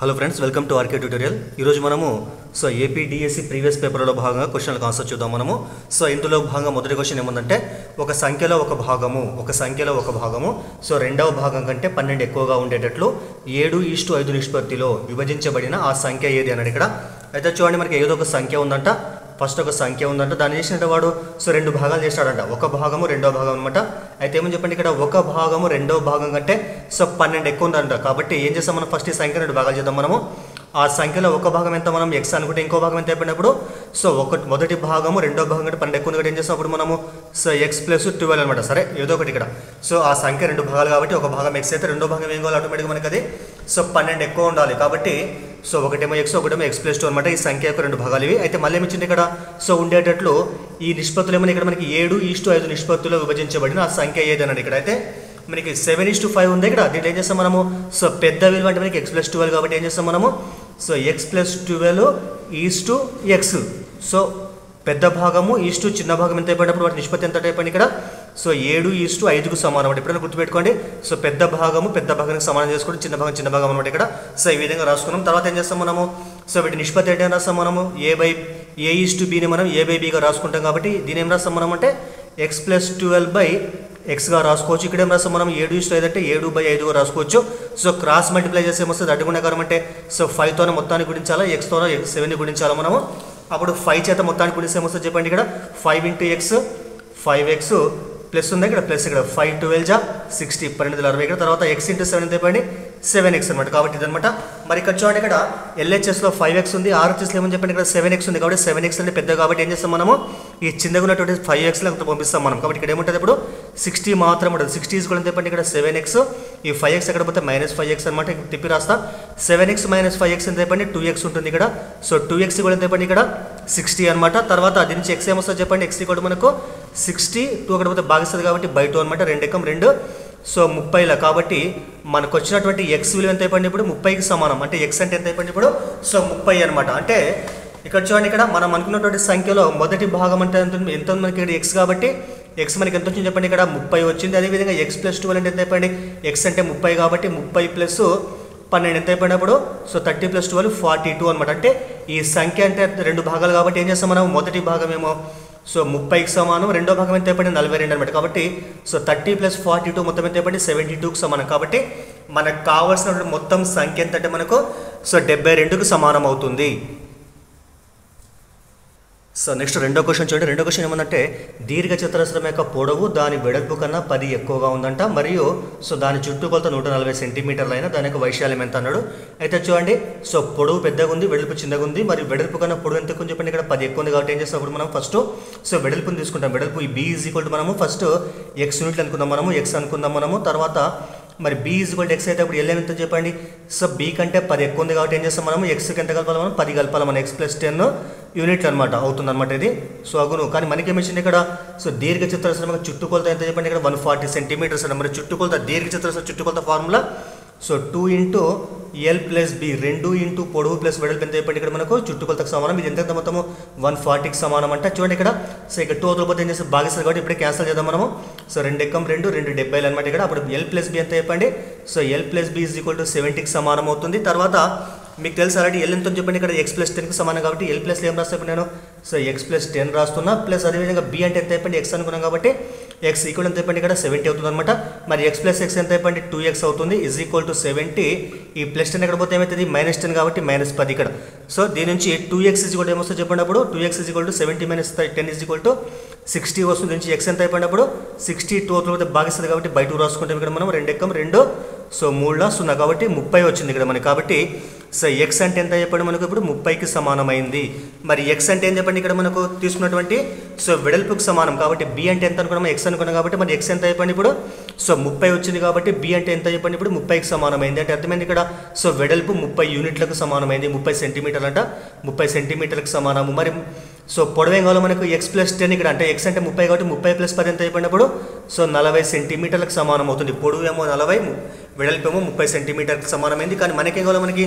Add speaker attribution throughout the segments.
Speaker 1: Hello friends, welcome to RK tutorial. ఈరోజు మనము APDSC previous పేపర్లో భాగంగా క్వశ్చన్లకు ఆన్సర్ చూద్దాం మనము. ఇందులో భాగంగా మొదటి క్వశ్చన్ ఏముందంటే ఒక సంఖ్యలో ఒక భాగము రెండవ భాగం కంటే 12 ఎక్కువగా ఉండేటట్లు 7:5 నిష్పత్తిలో విభజించబడిన ఆ సంఖ్య ఏది అన్నాడు. ఇక్కడ అయితే చూడండి, మనకి ఏదో ఒక సంఖ్య ఉందంట. ఫస్ట్ ఒక సంఖ్య ఉందంట, దాన్ని చేసినట్టు వాడు రెండు భాగాలు చేస్తాడంట. ఒక భాగము రెండో భాగం అనమాట. అయితే ఏమని చెప్పండి, ఇక్కడ ఒక భాగము రెండో భాగం కంటే 12 ఎక్కువ ఉందంట. కాబట్టి ఏం చేస్తాం మనం, ఫస్ట్ ఈ సంఖ్య 2 భాగాలు చేద్దాం మనము. ఆ సంఖ్యలో ఒక భాగం ఎంత మనం ఎక్స్ అనుకుంటే ఇంకో భాగం ఎంత అయిపోయినప్పుడు మొదటి భాగము రెండో భాగం కంటే 12 ఎక్కువ ఉంది. ఏం చేస్తాం అప్పుడు మనము x+12 అనమాట. సరే, ఏదో ఒకటి ఇక్కడ ఆ సంఖ్య 2 భాగాలు కాబట్టి ఒక భాగం ఎక్స్ అయితే రెండో భాగం ఏం కావాలి ఆటోమేటిక్గా మనకి అది 12 ఎక్కువ ఉండాలి. కాబట్టి ఒకటేమో ఎక్స్ ఒకటేమో x+2 అనమాట. ఈ సంఖ్య యొక్క 2 భాగాలు ఇవి. అయితే మళ్ళీ ఏమిచ్చింది ఇక్కడ ఉండేటట్లు ఈ నిష్పత్తులు ఏమన్నా ఇక్కడ మనకి 7:5 నిష్పత్తులో విభజించబడిన ఆ సంఖ్య ఏది అన్నాడు. ఇక్కడ అయితే మనకి 7:5 ఉంది. ఇక్కడ దీంట్లో ఏం చేస్తాం మనము, పెద్ద విలువ అంటే మనకి x+12 కాబట్టి ఏం చేస్తాం మనము x+12:x. పెద్ద భాగము ఈస్టు చిన్న భాగం ఎంత అయిపోయినప్పుడు వాటి నిష్పత్తి ఎంత అయిపోయింది ఇక్కడ 7:5కు సమానం అంటే ఎప్పుడైనా గుర్తుపెట్టుకోండి. పెద్ద భాగానికి సమానం చేసుకోండి, చిన్న భాగం అనమాట. ఇక్కడ ఈ విధంగా రాసుకున్నాం. తర్వాత ఏం చేస్తాం మనము వీటి నిష్పత్తి ఏంటి అని రాస్తాం మనము a/bని మనం a/bగా రాసుకుంటాం. కాబట్టి దీని ఏం రాస్తాం మనం అంటే x+12/xగా రాసుకోవచ్చు. ఇక్కడ ఏం రాస్తాం మనం 7:5 అంటే 7/5గా రాసుకోవచ్చు. క్రాస్ మల్టిప్లై చేస్తే ఏమొస్తుంది, అడ్డుగుణకారం అంటే 5తోనే మొత్తాన్ని గుణించాలా, xతోనే 7ని గుణించాలా మనము. అప్పుడు 5 చేత మొత్తాన్ని గుణిస్తే ఏమొస్తుంది చెప్పండి, ఇక్కడ 5 × x 5x ప్లస్ ఉంది ఇక్కడ, ప్లస్ ఇక్కడ 5×12 60 1260. ఇక్కడ తర్వాత x × 7 ఎంత చెప్పండి 7x అనమాట. కాబట్టి ఇదనమాట. మరి ఇక్కడ చూడండి, ఇక్కడ LHSలో 5x ఉంది, RHSలో ఏమని చెప్పండి ఇక్కడ 7x ఉంది. కాబట్టి 7x అంటే పెద్ద కాబట్టి ఏం చేస్తాం మనము ఈ చిన్నగా ఉన్నటువంటి 5x పంపిస్తాం మనం. కాబట్టి ఇక్కడ ఏముంటుంది ఇప్పుడు 60 మాత్రం ఉంటుంది. 60 కూడా ఎంత చెప్పండి ఇక్కడ 7x. ఈ 5x ఎక్కడ పోతే -5x అనమాట. తిప్పి రాస్తా 7x - 5x ఎంత చెప్పండి 2x ఉంటుంది ఇక్కడ. 2x కూడా ఎంత చెప్పండి ఇక్కడ 60 అనమాట. తర్వాత దీని నుంచి x ఏమొస్తుంది చెప్పండి, x కూడా మనకు 60 2 అక్కడ పోతే భాగిస్తుంది కాబట్టి బై 2 అనమాట. 2 × 2 30ల. కాబట్టి మనకు వచ్చినటువంటి x విలువ ఎంత అయిపోయింది ఇప్పుడు 30కి సమానం. అంటే x అంటే ఎంత అయిపోయింది ఇప్పుడు 30 అనమాట. అంటే ఇక్కడ చూడండి, ఇక్కడ మనం అనుకున్నటువంటి సంఖ్యలో మొదటి భాగం అంటే ఎంత ఉంది మనకి ఇక్కడ x. కాబట్టి x మనకి ఎంత వచ్చింది చెప్పండి, ఇక్కడ 30 వచ్చింది. అదేవిధంగా x+12 అంటే ఎంత అయిపోయింది, x అంటే 30 కాబట్టి 30 + 12 ఎంత అయిపోయినప్పుడు 30 + 12 42 అనమాట. అంటే ఈ సంఖ్య అంటే 2 భాగాలు కాబట్టి ఏం చేస్తాం మనం, మొదటి భాగం ఏమో 30కి సమానం, రెండో భాగం ఎంత అయిపోయింది 42 అనమాట. కాబట్టి 30 + 42 మొత్తం ఎంత అయిపోయింది 72కు సమానం. కాబట్టి మనకు కావాల్సినటువంటి మొత్తం సంఖ్య ఎంత అంటే మనకు 72కు సమానం అవుతుంది. నెక్స్ట్ రెండో క్వశ్చన్ చూడండి. రెండో క్వశ్చన్ ఏమందంటే దీర్ఘ చతురస్రం యొక్క పొడవు దాని వెడల్పు కన్నా 10 ఎక్కువగా ఉందంట. మరియు దాని చుట్టుకొలత 140 సెంటీమీటర్లు అయినా దాని యొక్క వైశాల్యం ఎంత అన్నాడు. అయితే చూడండి, పొడవు పెద్దగా ఉంది, వెడల్పు చిన్నగా ఉంది. మరి వెడల్పు కన్నా పొడవు ఎంత ఎక్కువ చెప్పండి, ఇక్కడ 10 ఎక్కువ ఉంది. కాబట్టి ఏం చేస్తాం ఇప్పుడు మనం ఫస్ట్ వెడల్పుని తీసుకుంటాం. వెడల్పు b = మనము ఫస్ట్ x యూనిట్లు అనుకుందాం మనము, x అనుకుందాం మనము. తర్వాత మరి b = x అయితే అప్పుడు L ఎంత చెప్పండి, b కంటే 10 ఎక్కువ ఉంది. కాబట్టి ఏం చేస్తాం మనము xకి ఎంత కలపాలి మనం 10 కలపాలి. మనం x+10 యూనిట్లు అనమాట అవుతుంది అనమాట ఇది. అగును. కానీ మనకి ఏమిచ్చింది ఇక్కడ దీర్ఘ చతురస్రం చుట్టుకొలత ఎంత చెప్పండి ఇక్కడ 140 సెంటీమీటర్స్ అన్న. మరి చుట్టుకొలత దీర్ఘ చతురస్రం చుట్టుకొలత ఫార్ములా 2 × L + b 2 × పొడవు ప్లస్ వెడల్పు ఎంత చెప్పండి ఇక్కడ మనకు చుట్టుకొలతకు సమానం. ఇది ఎంత మొత్తము 140కి సమానం అంట. చూడండి ఇక్కడ ఇక్కడ 2 వదిలిపోతే ఏం చేస్తే భాగిస్తారు కాబట్టి ఇప్పుడే క్యాన్సల్ చేద్దాం మనము. 2 × 2 270 అనమాట. ఇక్కడ అప్పుడు L + b ఎంత చెప్పండి, L + b = 70కి సమానం అవుతుంది. తర్వాత మీకు తెలుసు ఆల్రెడీ L ఎంత చెప్పండి ఇక్కడ x+10కి సమానం. కాబట్టి L + ఏం రాస్తాను నేను x+10 రాస్తున్నా. ప్లస్ అదేవిధంగా b అంటే ఎంత చెప్పండి x అనుకున్నాం కాబట్టి x = ఎంత చెప్పండి ఇక్కడ 70 అవుతుంది అనమాట. మరి x+x ఎంత చెప్పండి 2x అవుతుంది = 70. ఈ +10 ఎక్కడ పోతే ఏమవుతుంది -10 కాబట్టి -10 ఇక్కడ. దీని నుంచి 2x ఏమొస్తుంది చెప్పండి, అప్పుడు 2x = 70 - 10 = 60 వస్తుంది. నుంచి x ఎంత అయిపోయినప్పుడు 60 2 భాగిస్తుంది కాబట్టి బై 2 రాసుకుంటాం ఇక్కడ మనం. 2 × 2 3 కాబట్టి 30 వచ్చింది ఇక్కడ మనకి. కాబట్టి x అంటే ఎంత చెప్పండి మనకు ఇప్పుడు 30కి సమానమైంది. మరి x అంటే ఏం చెప్పండి ఇక్కడ మనకు తీసుకున్నటువంటి వెడల్పుకి సమానం. కాబట్టి b అంటే ఎంత అనుకున్నాము x అనుకున్నాం. కాబట్టి మరి x ఎంత అయిపోయింది ఇప్పుడు 30 వచ్చింది. కాబట్టి b అంటే ఎంత చెప్పండి ఇప్పుడు 30కి సమానమైంది. అంటే అర్థమైంది ఇక్కడ వెడల్పు 30 యూనిట్లకు సమానమైంది. 30 సెంటీమీటర్లు అంట, 30 సెంటీమీటర్లకు సమానము. మరి పొడవేం కావాలి మనకు x+10 ఇక్కడ. అంటే x అంటే 30 కాబట్టి 30 + 10 ఎంత అయిపోయినప్పుడు 40 సెంటీమీటర్లకు సమానం అవుతుంది. పొడవు ఏమో 40, వెడల్పు ఏమో 30 సెంటీమీటర్కి సమానమైంది. కానీ మనకేం కావాలి మనకి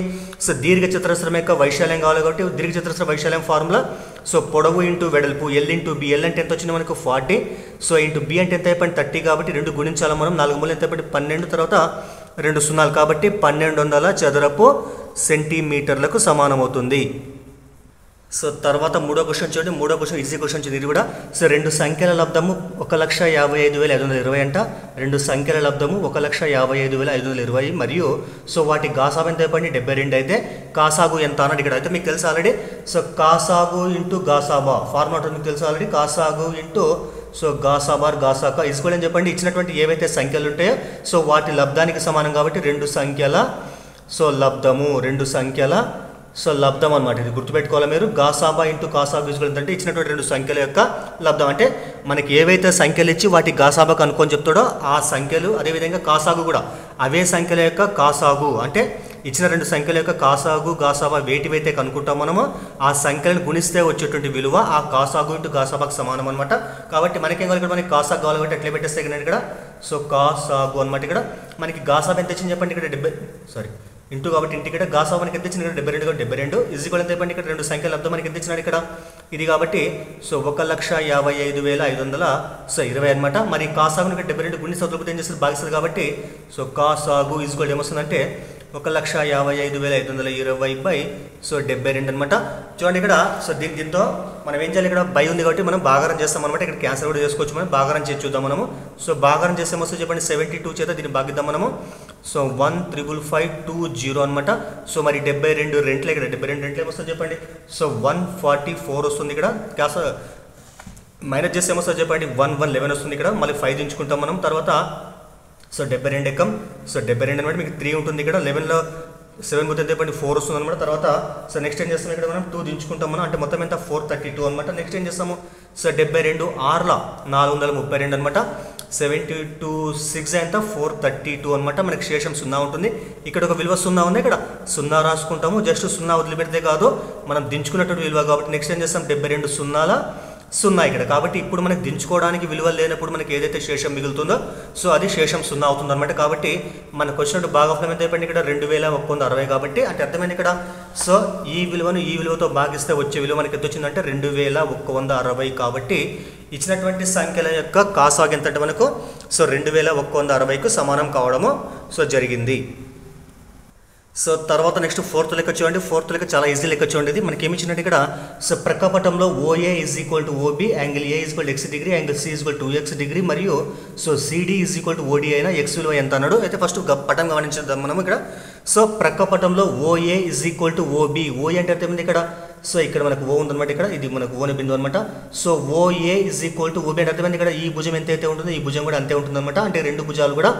Speaker 1: దీర్ఘ చతురస్రం యొక్క వైశాల్యం కావాలి. కాబట్టి దీర్ఘ చతురస్రం వైశాల్యం ఫార్ములా పొడవు × వెడల్పు L × b. L అంటే ఎంత వచ్చింది మనకు 40. × b అంటే ఎంత అయిపోయింది 30. కాబట్టి 2 గుణించాలి మనం. 4 మూలు ఎంత అయిపోయింది 12. తర్వాత 2 సున్నాలు కాబట్టి 1200 చదరపు సెంటీమీటర్లకు సమానమవుతుంది. సో తర్వాత మూడో క్వశ్చన్ చూడండి. మూడో క్వశ్చన్ ఈజీ క్వశ్చన్ ఇది కూడా. సో రెండు సంఖ్యల లబ్ధము 1,55,520 అంట. రెండు సంఖ్యల లబ్ధము 1,55,520 మరియు సో వాటి గాసాబు ఎంత చెప్పండి 72 అయితే కాసాగు ఎంత అన్నది ఇక్కడ అయితే మీకు తెలుసు ఆల్రెడీ. సో కాసాగు ఇంటూ గాసాబా ఫార్మాట్ మీకు తెలుసు ఆల్రెడీ. కాసాగు ఇంటూ సో గాసాబార్ గాసాక ఇసుకోలేని చెప్పండి. ఇచ్చినటువంటి ఏవైతే సంఖ్యలు ఉంటాయో సో వాటి లబ్ధానికి సమానం కాబట్టి రెండు సంఖ్యల సో లబ్ధము రెండు సంఖ్యల సో లబ్ధం అనమాట. ఇది గుర్తుపెట్టుకోవాలి మీరు. గాసాబా ఇంటూ కాసాబు ఈజ్వల్ అంటే ఇచ్చినటువంటి రెండు సంఖ్యల యొక్క లబ్ధం. అంటే మనకి ఏవైతే సంఖ్యలు ఇచ్చి వాటి గాసాబాకు అనుకొని చెప్తాడో ఆ సంఖ్యలు, అదేవిధంగా కాసాగు కూడా అవే సంఖ్యల యొక్క కాసాగు అంటే ఇచ్చిన రెండు సంఖ్యల యొక్క కాసాగు గాసాబా వేటివైతే కనుక్కుంటాం మనము ఆ సంఖ్యలను గుణిస్తే వచ్చేటువంటి విలువ ఆ కాసాగు ఇంటూ గాసాబాకు సమానం అనమాట. కాబట్టి మనకేం కావాలి ఇక్కడ మనకి కాసాగు కావాలి కాబట్టి ఎట్లా పెట్టేస్తే ఇక్కడ సో కాసాగు అనమాట. ఇక్కడ మనకి గాసాబా ఎంత వచ్చింది చెప్పండి ఇక్కడ ఇంటూ కాబట్టి ఇంటి ఇక్కడ గాసాబు మనకి ఎంత ఇచ్చింది ఇక్కడ 72 72 ఈజ్వల్ ఎంత చెప్పండి ఇక్కడ రెండు సంఖ్యల లబ్ధం మనకి ఎంత ఇచ్చినాడు ఇక్కడ ఇది కాబట్టి సో 1,55,500 సో 20 అనమాట. మరి కాసాగుని ఇక్కడ 72 గుణి సదులుపుతో ఏం చేస్తారు భాగిస్తారు కాబట్టి సో కాసాగు ఈజ్వల్ ఏమొస్తుందంటే 1,55,520 సో 72 అనమాట. చూడండి ఇక్కడ సో దీంతో మనం ఏం చేయాలి ఇక్కడ బై ఉంది కాబట్టి మనం భాగారం చేస్తాం అనమాట. ఇక్కడ క్యాన్సల్ కూడా చేసుకోవచ్చు మనం. భాగారం చేసి చూద్దాం మనము. సో భాగారం చేస్తే ఏమొస్తుంది చెప్పండి 72 చేత దీన్ని భాగిద్దాం మనము. సో 1,5,5,2,0 అనమాట. సో మరి 72 రెంట్లే ఇక్కడ 72 రెంట్లే ఏమొస్తుంది చెప్పండి సో 144 వస్తుంది ఇక్కడ. క్యాస్ మైనస్ చేస్తే ఏమొస్తుంది చెప్పండి 111 వస్తుంది ఇక్కడ. మళ్ళీ 5 దించుకుంటాం మనం. తర్వాత సో 72 ఎక్కం సో 72 అనమాట మీకు 3 ఉంటుంది ఇక్కడ. 11లో 7 పోతే చెప్పండి 4 వస్తుంది అనమాట. తర్వాత సో నెక్స్ట్ ఏం చేస్తాం ఇక్కడ మనం 2 దించుకుంటాం మనం. అంటే మొత్తం ఎంత 432 అనమాట. నెక్స్ట్ ఏం చేస్తాము సో 72 6ల 432 అనమాట. 72 6 ఎంత 432 అనమాట. మనకి శేషం 0 ఉంటుంది. ఇక్కడ ఒక విలువ 0 ఉంది. ఇక్కడ 0 రాసుకుంటాము. జస్ట్ 0 వదిలిపెడితే కాదు మనం దించుకున్నటువంటి విలువ కాబట్టి నెక్స్ట్ ఏం చేస్తాం 72 0ల 0 ఇక్కడ. కాబట్టి ఇప్పుడు మనకి దించుకోవడానికి విలువ లేనప్పుడు మనకి ఏదైతే శేషం మిగులుతుందో సో అది శేషం 0 అవుతుంది అనమాట. కాబట్టి మనకు వచ్చినట్టు భాగఫలం ఎంత అయిపోయింది ఇక్కడ 2,160 కాబట్టి అంటే అర్థమైంది ఇక్కడ. సో ఈ విలువను ఈ విలువతో భాగిస్తే వచ్చే విలువ మనకి ఎంత వచ్చిందంటే 2,160 కాబట్టి ఇచ్చినటువంటి సంఖ్యల యొక్క కాసాగు ఎంత అంటే మనకు సో 2,160కు సమానం కావడము సో జరిగింది. సో తర్వాత నెక్స్ట్ ఫోర్త్ లెక్క చూడండి. ఫోర్త్ లెక్క చాలా ఈజీ లెక్క చూడండి. ఇది మనకి ఏమి ఇచ్చినట్టు ఇక్కడ సో ప్రక్కపటంలో OA = OB, angle A = x degree, angle C = 2x degree మరియు సో CD = OD అయినా x విలువ ఎంత అన్నాడు. అయితే ఫస్ట్ పటం గమనించేద్దాం మనం ఇక్కడ. సో ప్రక్కపటంలో OA = OB. OA అంటే అర్థమైంది ఇక్కడ సో ఇక్కడ మనకు O ఉందన్నమాట. ఇక్కడ ఇది మనకు ఓని బిందువు అనమాట. సో OA = OB అంటే అర్థమైంది ఇక్కడ ఈ భుజం ఎంతైతే ఉంటుందో ఈ భుజం కూడా అంతే ఉంటుంది అనమాట. అంటే రెండు భుజాలు కూడా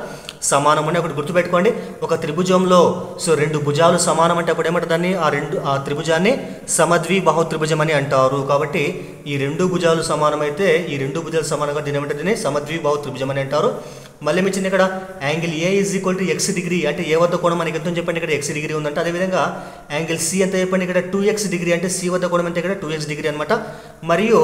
Speaker 1: సమానం అని ఒకటి గుర్తుపెట్టుకోండి. ఒక త్రిభుజంలో సో రెండు భుజాలు సమానం అంటే అప్పుడు ఏమంటారు దాన్ని ఆ త్రిభుజాన్ని సమద్విబాహు త్రిభుజం అని అంటారు. కాబట్టి ఈ రెండు భుజాలు సమానమైతే ఈ రెండు భుజాలు సమానంగా దీని ఏమంటారు దీన్ని సమద్విబాహు త్రిభుజం అని అంటారు. మళ్ళీ ఏమిచ్చింది ఇక్కడ యాంగిల్ A = x డిగ్రీ అంటే ఏ వద్ద కోణం మనకి ఎంత చెప్పండి ఇక్కడ x డిగ్రీ ఉందంటే. అదేవిధంగా యాంగిల్ C ఎంత చెప్పండి ఇక్కడ 2x డిగ్రీ అంటే C వద్ద కోణం అంటే ఇక్కడ 2x డిగ్రీ అనమాట. మరియు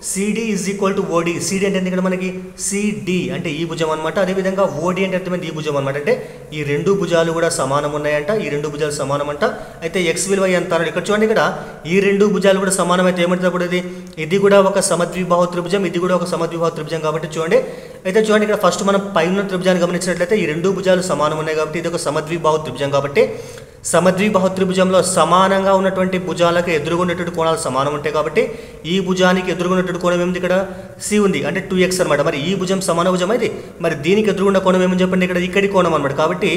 Speaker 1: CD = OD. CD అంటే ఇక్కడ మనకి CD అంటే ఈ భుజం అనమాట. అదేవిధంగా OD అంటే అర్థమైంది ఈ భుజం అనమాట. అంటే ఈ రెండు భుజాలు కూడా సమానం ఉన్నాయంట. ఈ రెండు భుజాలు సమానం అంట. అయితే x విలువ ఎంత అన్నాడు ఇక్కడ చూడండి. ఇక్కడ ఈ రెండు భుజాలు కూడా సమానం అయితే ఏమంటున్నప్పుడు ఇది కూడా ఒక సమద్విబాహు త్రిభుజం, ఇది కూడా ఒక సమద్విబాహు త్రిభుజం కాబట్టి చూడండి. అయితే చూడండి ఇక్కడ ఫస్ట్ మనం పైన త్రిభుజాన్ని గమనించినట్లయితే ఈ రెండు భుజాలు సమానం ఉన్నాయి కాబట్టి ఇది ఒక సమద్విబాహు త్రిభుజం. కాబట్టి సమద్విబాహు త్రిభుజంలో సమానంగా ఉన్నటువంటి భుజాలకు ఎదురుగున్నటువంటి కోణాలు సమానం ఉంటాయి కాబట్టి ఈ భుజానికి ఎదురుగున్నటువంటి కోణం ఏమిటి ఇక్కడ C ఉంది అంటే 2x అనమాట. మరి ఈ భుజం సమాన భుజం అయితే మరి దీనికి ఎదురుగున్న కోణం ఏమని చెప్పండి ఇక్కడ ఇక్కడి కోణం అనమాట. కాబట్టి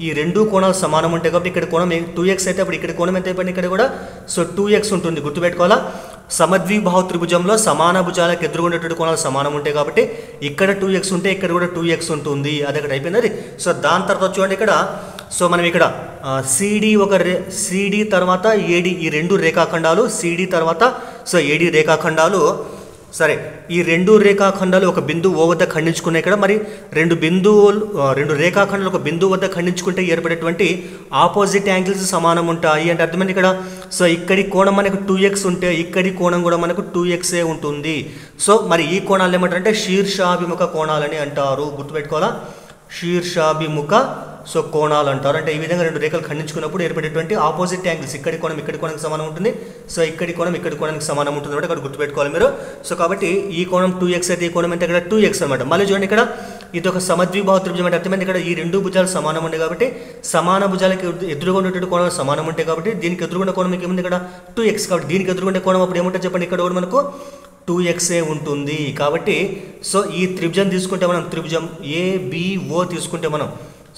Speaker 1: ఈ రెండు కోణాలు సమానం ఉంటాయి కాబట్టి ఇక్కడ కోణం 2x అయితే అప్పుడు ఇక్కడ కోణం ఎంత అయిపోయింది ఇక్కడ కూడా సో 2x ఉంటుంది. గుర్తుపెట్టుకోవాలా సమద్విబాహు త్రిభుజంలో సమాన భుజాలకు ఎదురుగున్నటువంటి కోణాలు సమానం ఉంటాయి కాబట్టి ఇక్కడ 2x ఉంటే ఇక్కడ కూడా 2x ఉంటుంది. అది అక్కడ అయిపోయింది అది. సో దాని తర్వాత చూడండి ఇక్కడ సో మనం ఇక్కడ CD తర్వాత AD ఈ రెండు రేఖాఖండాలు CD తర్వాత సో AD రేఖాఖండాలు సరే ఈ రెండు రేఖాఖండాలు ఒక బిందువు O వద్ద ఖండించుకున్నాయి. ఇక్కడ మరి రెండు రేఖాఖండాలు ఒక బిందువు వద్ద ఖండించుకుంటే ఏర్పడేటువంటి ఆపోజిట్ యాంగిల్స్ సమానం ఉంటాయి అంటే అర్థమైంది ఇక్కడ. సో ఇక్కడి కోణం మనకు 2x ఉంటే ఇక్కడి కోణం కూడా మనకు 2xే ఉంటుంది. సో మరి ఈ కోణాలు ఏమంటారంటే శీర్షాభిముఖ కోణాలని అంటారు. గుర్తుపెట్టుకోవాలా శీర్షాభిముఖ సో కోణాలు అంటారు. అంటే ఈ విధంగా రెండు రేఖలు ఖండించుకున్నప్పుడు ఏర్పడేటువంటి ఆపోజిట్ యాంగిల్స్ ఇక్కడి కోణం ఇక్కడి కోణానికి సమానం ఉంటుంది. సో ఇక్కడి కోణం ఇక్కడి కోణానికి సమానం ఉంటుంది అంటే అక్కడ గుర్తుపెట్టుకోవాలి మీరు. సో కాబట్టి ఈ కోణం 2x అయితే ఈ కోణం అంటే ఇక్కడ 2x అనమాట. మళ్ళీ చూడండి ఇక్కడ ఇది ఒక సమద్విబాహు త్రిభుజం అంటే అర్థమైంది. ఇక్కడ ఈ రెండు భుజాలు సమానం ఉండే కాబట్టి సమాన భుజాలకి ఎదురుగా ఉండేటువంటి కోణాలు సమానం ఉంటాయి కాబట్టి దీనికి ఎదురుగుండే కోణం మీకు ఏముంది ఇక్కడ 2x కాబట్టి దీనికి ఎదురుగుండే కోణం అప్పుడు ఏముంటుంది చెప్పండి, ఇక్కడ కూడా మనకు 2x ఉంటుంది. కాబట్టి సో ఈ త్రిభుజం తీసుకుంటే మనం త్రిభుజం ABO తీసుకుంటే మనం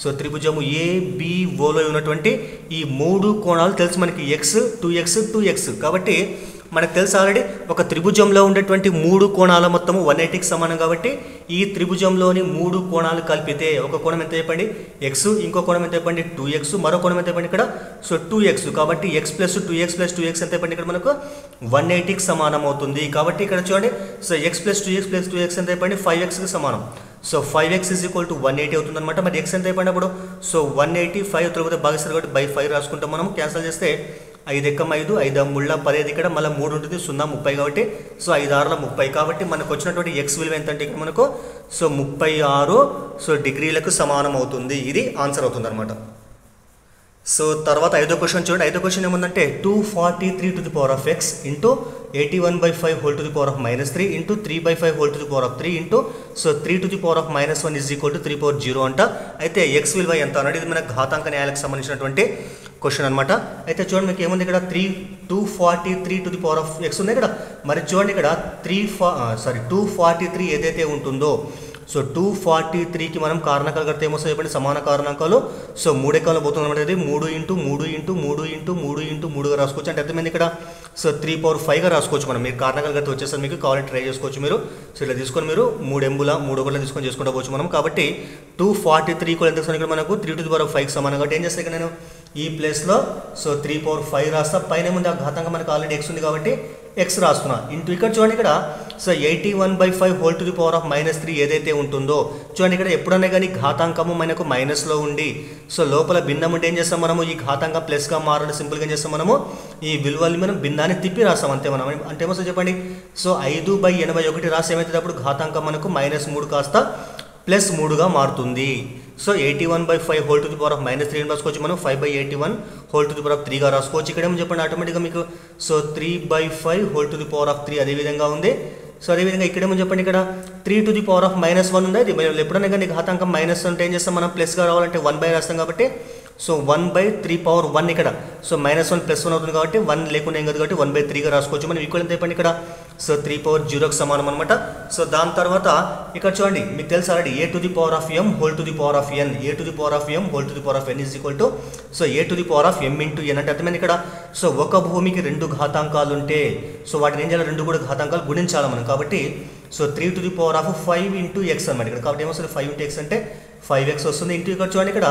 Speaker 1: సో త్రిభుజము ABOలో ఉన్నటువంటి ఈ 3 కోణాలు తెలుసు మనకి x 2x 2x. కాబట్టి మనకు తెలుసు ఆల్రెడీ ఒక త్రిభుజంలో ఉండేటువంటి 3 కోణాల మొత్తము 180కి సమానం కాబట్టి ఈ త్రిభుజంలోని 3 కోణాలు కలిపితే ఒక కోణం ఎంత చెప్పండి x, ఇంకో కోణం ఎంత చెప్పండి 2x, మరో కోణం ఎంత చెప్పండి ఇక్కడ సో 2x. కాబట్టి x + 2x + 2x ఎంత చెప్పండి ఇక్కడ మనకు 180కి సమానం అవుతుంది. కాబట్టి ఇక్కడ చూడండి సో x + 2x + 2x ఎంత చెప్పండి 5xకి సమానం. సో 5x = 180 అవుతుంది అనమాట. మరి x ఎంత అయిపోయినప్పుడు సో 180 5 తొలగితే భాగిస్తారు కాబట్టి /5 రాసుకుంటాం మనం. క్యాన్సిల్ చేస్తే 5 × 5 5 × 3 15 ఇక్కడ మళ్ళీ 3 ఉంటుంది 0 30 కాబట్టి సో 5 × 6 30 కాబట్టి మనకు వచ్చినటువంటి x విలువ ఎంత అంటే ఇక్కడ మనకు సో 36 సో డిగ్రీలకు సమానం అవుతుంది. ఇది ఆన్సర్ అవుతుంది అనమాట. సో తర్వాత ఐదో క్వశ్చన్ చూడండి. ఐదో క్వశ్చన్ ఏముందంటే 243 into x × 81/5 whole to the power of -3 into 3/5 whole to the power of 3 into so 3 to the power of -1 is equal to 3/0 అంట. అయితే x విలువ ఎంత అన్నది ఇది మన ఘాతాంక న్యాయాలకు సంబంధించినటువంటి క్వశ్చన్ అనమాట. అయితే చూడండి మీకు ఏముంది ఇక్కడ 243 to the power of x ఉంది ఇక్కడ. మరి చూడండి ఇక్కడ 243 ఏదైతే ఉంటుందో సో 243కి మనం కారణాంకాలు కడితే ఏమొస్తాయి చెప్పండి సమాన కారణాంకాలు. సో 3 ఎక్కలు పోతుంది అనమాట. ఇది 3 × 3 × 3 × 3 × 3గా రాసుకోవచ్చు. అంటే అర్థమైంది ఇక్కడ సో 3/5గా రాసుకోవచ్చు మనం. మీరు కారణాంకాలు కడితే వచ్చేసరికి మీకు కావాలంటే ట్రై చేసుకోవచ్చు మీరు. సో ఇలా తీసుకొని మీరు 3 ఎంబుల 3 ఒకటి తీసుకొని చేసుకుంటూ పోవచ్చు మనం. కాబట్టి 243 కూడా ఎంత ఇక్కడ మనకు 3/5కి సమానం. కాబట్టి ఏం చేస్తాను ఇక్కడ నేను ఈ ప్లేస్లో సో 3/5 రాస్తా. పైన ముందు ఆ ఘాతంగా మనకు ఆల్రెడీ x ఉంది కాబట్టి x రాస్తున్నా. ఇంటూ ఇక్కడ చూడండి ఇక్కడ so 81/5 whole to the power of -3 ఏదైతే ఉంటుందో చూడండి ఇక్కడ ఎప్పుడన్నా కానీ ఘాతాంకము మనకు మైనస్లో ఉండి సో లోపల భిన్నం ఉంటే ఏం చేస్తాం మనము ఈ ఘాతాంకం ప్లస్గా మారడం సింపుల్గా ఏం చేస్తాం మనము ఈ విలువల్ని మనం భిన్నాన్ని తిప్పి రాస్తాం అంతే మనం. అంటే ఏమో చెప్పండి సో 5/81 రాసి ఏమవుతుంది అప్పుడు ఘాతాంకం మనకు -3 కాస్త +3గా మారుతుంది. So 81/5 whole to the power of -3 రాసుకోవచ్చు మనం. 5/81 whole to the power of 3గా రాసుకోవచ్చు. ఇక్కడ ఏమో చెప్పండి ఆటోమేటిక్గా మీకు so 3/5 whole to the power of 3 అదేవిధంగా ఉంది. సో అదేవిధంగా ఇక్కడేమో చెప్పండి ఇక్కడ 3 to the power of -1 ఉంది. అది ఎప్పుడైనా కానీ ఘాతాంకం మైనస్ అంటే ఏం చేస్తాం మనం ప్లస్గా రావాలంటే 1/, రాస్తాం కాబట్టి సో 1/3/1 ఇక్కడ సో -1 +1 అవుతుంది కాబట్టి 1 లేకుండా ఏం కాదు కాబట్టి 1/3గా రాసుకోవచ్చు మనం. ఈక్వల్ ఎంత అయిపోయింది ఇక్కడ సో 3/0కి సమానం అనమాట. సో దాని తర్వాత ఇక్కడ చూడండి మీకు తెలుసు already a to the power of m whole to the power of n, a to the power of m whole to the power of n is equal to so a to the power of m into n అంటే అర్థమైంది ఇక్కడ so ఒక భూమికి 2 ఘాతాంకాలు ఉంటే so వాటిని ఏం చేయాలి 2 కూడా ఘాతాంకాలు గుణించాలి మనం. కాబట్టి so 3 to the power of 5 into x అనమాట ఇక్కడ. కాబట్టి ఏమొస్తుంది 5 into x అంటే 5x వస్తుంది. ఇంటూ ఇక్కడ చూడండి ఇక్కడ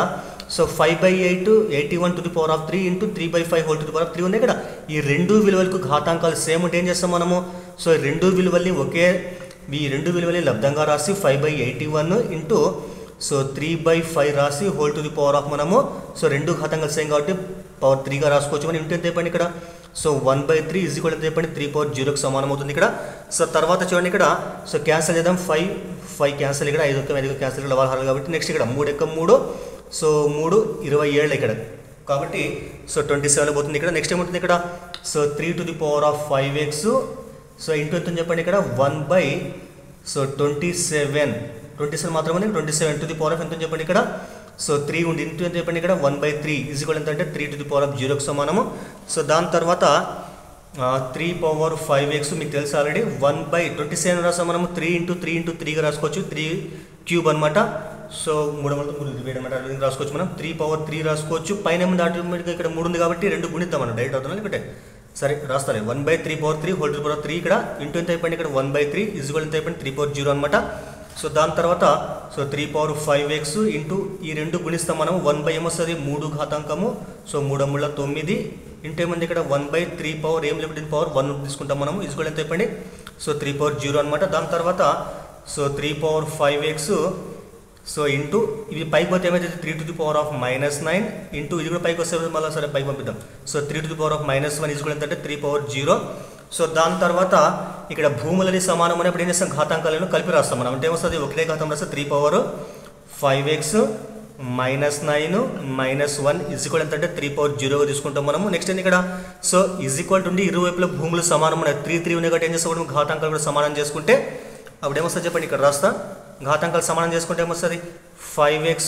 Speaker 1: so 5/8 81 to the power of 3 into 3/5 whole to the power of 3 ఉంది ఇక్కడ. ఈ రెండు విలువలకు ఘాతాంకాలు సేమ్ ఉంటే ఏం చేస్తాం మనము సో ఈ రెండు విలువల్ని లబ్ధంగా రాసి 5/81 ఇంటూ సో 3/5 రాసి whole to the power of మనము సో రెండు ఘాతాంకాలు సేమ్ కాబట్టి పవర్ 3గా రాసుకోవచ్చు మనం. ఇంటూ ఎంత చెప్పండి ఇక్కడ సో 1/3 = ఎంత చెప్పండి 3/0కి సమానం అవుతుంది ఇక్కడ. సో తర్వాత చూడండి ఇక్కడ సో క్యాన్సిల్ చేద్దాం. 5 క్యాన్సిల్ ఇక్కడ 5 క్యాన్సిల్ ఇక్కడ లవాలు కాబట్టి నెక్స్ట్ ఇక్కడ 3 × 3 సో 3 27 ఇక్కడ కాబట్టి సో 27 పోతుంది ఇక్కడ. నెక్స్ట్ ఏమవుతుంది ఇక్కడ so 3 to the power of 5x so into ఎంత చెప్పండి ఇక్కడ 1/27 మాత్రమే 27 to the power of ఎంత చెప్పండి ఇక్కడ సో 3 ఉంది. ఇంటూ ఎంత చెప్పండి ఇక్కడ 1/3 = ఎంత అంటే 3 to the power of 0కి సమానము. సో దాని తర్వాత 3/5x మీకు తెలుసు ఆల్రెడీ 1/27 రాస్తాం మనము. 3 × 3 × 3గా రాసుకోవచ్చు 3³ అనమాట. సో 3 అనమాట రాసుకోవచ్చు మనం. 3/3 రాసుకోవచ్చు. పైన ముందు ఆటోమేటిక్గా ఇక్కడ 3 ఉంది కాబట్టి 2 గుణిద్దాం మనం డైరెక్ట్ అవుతుంది ఇక్కడ సరే రాస్తాను. 1/3/3 whole to the power of 3 ఇక్కడ ఇంటూ ఎంత అయిపోయింది ఇక్కడ 1/3 = ఎంత అయిపోయింది 3/0 అనమాట. సో దాని తర్వాత సో 3/5x ఇంటూ ఈ రెండు గుణిస్తాం మనం. 1/m ఏమొస్తుంది 3 ఘాతాంకము సో 3 × 9 ఇంటూ ఏముంది ఇక్కడ 1/3 పవర్ ఏం లిమిటెడ్ పవర్ 1 తీసుకుంటాం మనము. = ఎంత అయిపోయింది సో 3/0 అనమాట. దాని తర్వాత సో 3/5x సో ఇంటూ ఇవి పైకి పోతే ఏమైతే 3 to the power of -9 into ఇది కూడా పైకి వస్తే మళ్ళీ సరే పైకి పంపిద్దాం. So 3 to the power of -1 = ఎంత అంటే 3/0. సో దాని తర్వాత ఇక్కడ భూములని సమానం అనేప్పుడు ఏం చేస్తాం ఘాతాంకాలను కలిపి రాస్తాం మనం. అంటే ఏమొస్తుంది ఒకటే ఘాతం రాస్తే 3/5x -9 -1 ఎంత అంటే 3/0గా తీసుకుంటాం మనము. నెక్స్ట్ ఏంటి ఇక్కడ సో ఉండి ఇరువైపుల భూములు సమానం ఉన్నాయి 3 ఉన్నాయి కాబట్టి ఏం చేస్తాం ఘాతాంకాలు కూడా సమానం చేసుకుంటే అప్పుడు ఏమొస్తుంది చెప్పండి ఇక్కడ రాస్తా ఘాతాంకాలు సమానం చేసుకుంటే ఏమొస్తుంది 5x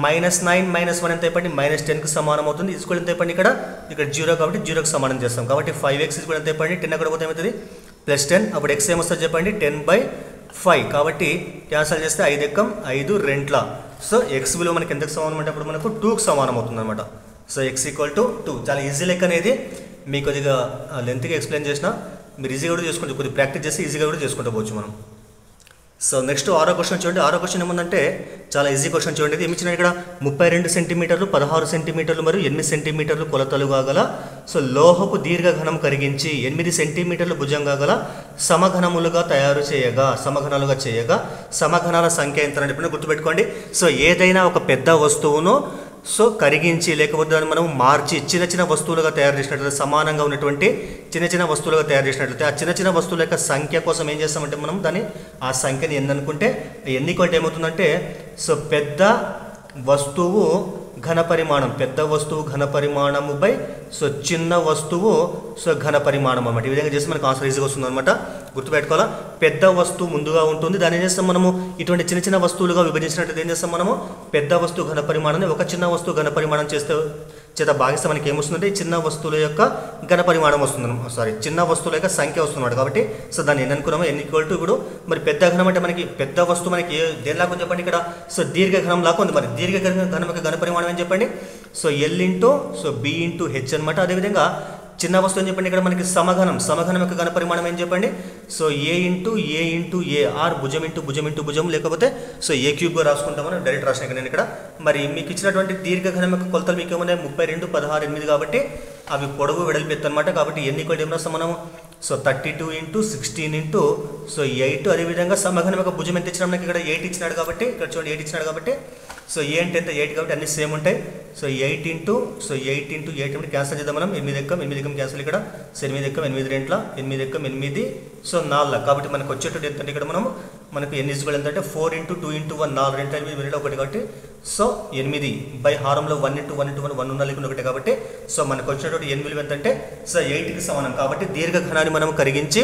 Speaker 1: -9 -1 ఎంత అయిపోయింది -10కి సమానం అవుతుంది. ఇది కూడా ఎంత అయిపోయింది ఇక్కడ 0 కాబట్టి 0కి సమానం చేస్తాం. కాబట్టి 5x కూడా ఎంత అయిపోయింది 10 అక్కడ పోతే ఏమవుతుంది +10. అప్పుడు x ఏమొస్తుంది చెప్పండి 10/5. కాబట్టి క్యాన్సల్ చేస్తే 5 ఎక్కం 5 రెంట్ల. సో x విలువ మనకి ఎంతకు సమానం అంటే అప్పుడు మనకు 2కి సమానం అవుతుంది అనమాట. So x = 2. చాలా ఈజీ లెక్క అనేది మీకు కొద్దిగా లెంత్గా ఎక్స్ప్లెయిన్ చేసిన మీరు ఈజీగా కూడా చేసుకుంటే కొద్దిగా ప్రాక్టీస్ చేసి ఈజీగా కూడా చేసుకుంటూ పోవచ్చు మనం. సో నెక్స్ట్ 6వ క్వశ్చన్ చూడండి. 6వ క్వశ్చన్ ఏముందంటే చాలా ఈజీ క్వశ్చన్ చూడండి. ఇది ఏమిచ్చిన ఇక్కడ 32 సెంటీమీటర్లు 16 సెంటీమీటర్లు మరియు 8 సెంటీమీటర్లు కొలతలుగా గల సో లోహపు దీర్ఘఘనం కరిగించి 8 సెంటీమీటర్లు భుజంగా గల సమఘనములుగా చేయగా సమఘనాల సంఖ్య ఎంత అంటే ఇప్పుడు గుర్తుపెట్టుకోండి. సో ఏదైనా ఒక పెద్ద వస్తువును సో కరిగించి లేకపోతే దాన్ని మనం మార్చి చిన్న చిన్న వస్తువులుగా తయారు చేసినట్లయితే సమానంగా ఉన్నటువంటి చిన్న చిన్న వస్తువులుగా తయారు చేసినట్లయితే ఆ చిన్న చిన్న వస్తువుల యొక్క సంఖ్య కోసం ఏం చేస్తామంటే మనం దాన్ని ఆ సంఖ్యని ఎన్ని అనుకుంటే ఎన్ని కొంటే ఏమవుతుందంటే సో పెద్ద వస్తువు ఘన పరిమాణము బై సో చిన్న వస్తువు సో ఘన పరిమాణం అన్నమాట. ఈ విధంగా చేస్తే మనకు ఆన్సర్ ఈజీగా వస్తుంది అనమాట. గుర్తుపెట్టుకోవాలా పెద్ద వస్తువు ముందుగా ఉంటుంది. దాన్ని ఏం చేస్తాం మనము ఇటువంటి చిన్న చిన్న వస్తువులుగా విభజించినట్టు ఏం చేస్తాం మనము పెద్ద వస్తువు ఘన పరిమాణాన్ని ఒక చిన్న వస్తువు ఘన పరిమాణం చేత భాగిస్తే మనకి ఏమొస్తుందంటే చిన్న వస్తువుల యొక్క ఘన పరిమాణం వస్తుంది చిన్న వస్తువుల యొక్క సంఖ్య వస్తుందన్నమాట. కాబట్టి సో దాన్ని ఎన్ని అనుకున్నామో n = ఇప్పుడు మరి పెద్ద ఘనం అంటే మనకి పెద్ద వస్తువు మనకి దేనిలాగా చెప్పండి ఇక్కడ సో దీర్ఘఘనం లాగా ఉంది. మరి దీర్ఘఘనం యొక్క ఘన పరిమాణం ఏం చెప్పండి so L so B H అనమాట. అదేవిధంగా చిన్న వస్తువు ఏం చెప్పండి ఇక్కడ మనకి సమఘనం యొక్క ఘన పరిమాణం ఏం చెప్పండి సో A ఆర్ భుజం లేకపోతే సో A³ రాసుకుంటామని డైరెక్ట్ రాసిన నేను ఇక్కడ. మరి మీకు ఇచ్చినటువంటి దీర్ఘఘనం యొక్క కొలతలు మీకు ఏమన్నా 32 16 8 కాబట్టి అవి పొడవు వెడల్పు ఎత్తు అనమాట. కాబట్టి n = ఏం రాస్తాం మనము సో 32 × 16 సో 8. అదేవిధంగా సమఘనం యొక్క భుజం ఎంత ఇచ్చినా మనకి ఇక్కడ 8 ఇచ్చినాడు కాబట్టి ఇక్కడ చూడండి 8 ఇచ్చినాడు కాబట్టి సో ఏ అంటే ఎంత 8 కాబట్టి అన్ని సేమ్ ఉంటాయి. సో 8 × 8 అంటే క్యాన్సల్ చేద్దాం మనం 8 ఎక్కం క్యాన్సల్ ఇక్కడ 8 ఎక్కం 8 రెంట్ల 8 ఎక్కం 8 సో 4. కాబట్టి మనకు వచ్చేటట్టు ఎంత అంటే ఇక్కడ మనకు n = ఎంత అంటే 4 × 2 × 1 4 రెంట్ల 8 ఒకటి కాబట్టి సో 8 బై హారంలో 1 × 1 × 1 1 ఉన్న లేకుండా ఒకటి కాబట్టి సో మనకు వచ్చినటువంటి n విలువ ఎంత అంటే సో 8కి సమానం. కాబట్టి దీర్ఘఘనాన్ని మనం కరిగించి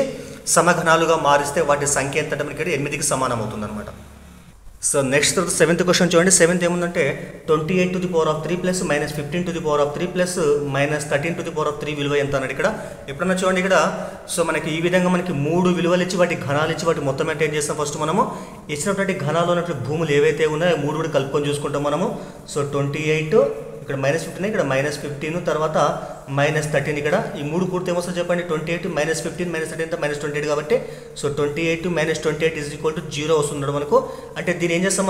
Speaker 1: సమఘనాలుగా మారిస్తే వాటి సంఖ్య ఎంత అంటే మనకి 8కి సమానం అవుతుంది అనమాట. సో నెక్స్ట్ 7th క్వశ్చన్ చూడండి. 7th ఏముందంటే 28⁻³ ప్లస్ -15⁻³ ప్లస్ -13⁻³ విలువ ఎంత అన్నాడు ఇక్కడ. ఎప్పుడన్నా చూడండి ఇక్కడ సో మనకి ఈ విధంగా మనకి 3 విలువలు ఇచ్చి వాటి ఘనాలు ఇచ్చి వాటి మొత్తం అంటే ఏం చేస్తాం ఫస్ట్ మనము ఇచ్చినటువంటి ఘనాలు ఉన్నటువంటి భూములు ఏవైతే ఉన్నాయో 3 కూడా కలుపుకొని చూసుకుంటాం మనము. సో 28 ఇక్కడ -15 ఇక్కడ -15 తర్వాత -13 ఇక్కడ ఈ 3 పూర్తి ఏమొస్తుంది చెప్పండి 28 -15 -13 ఎంత -28 కాబట్టి సో 28 - 28 = 0 వస్తున్నాడు మనకు. అంటే దీన్ని ఏం చేస్తాం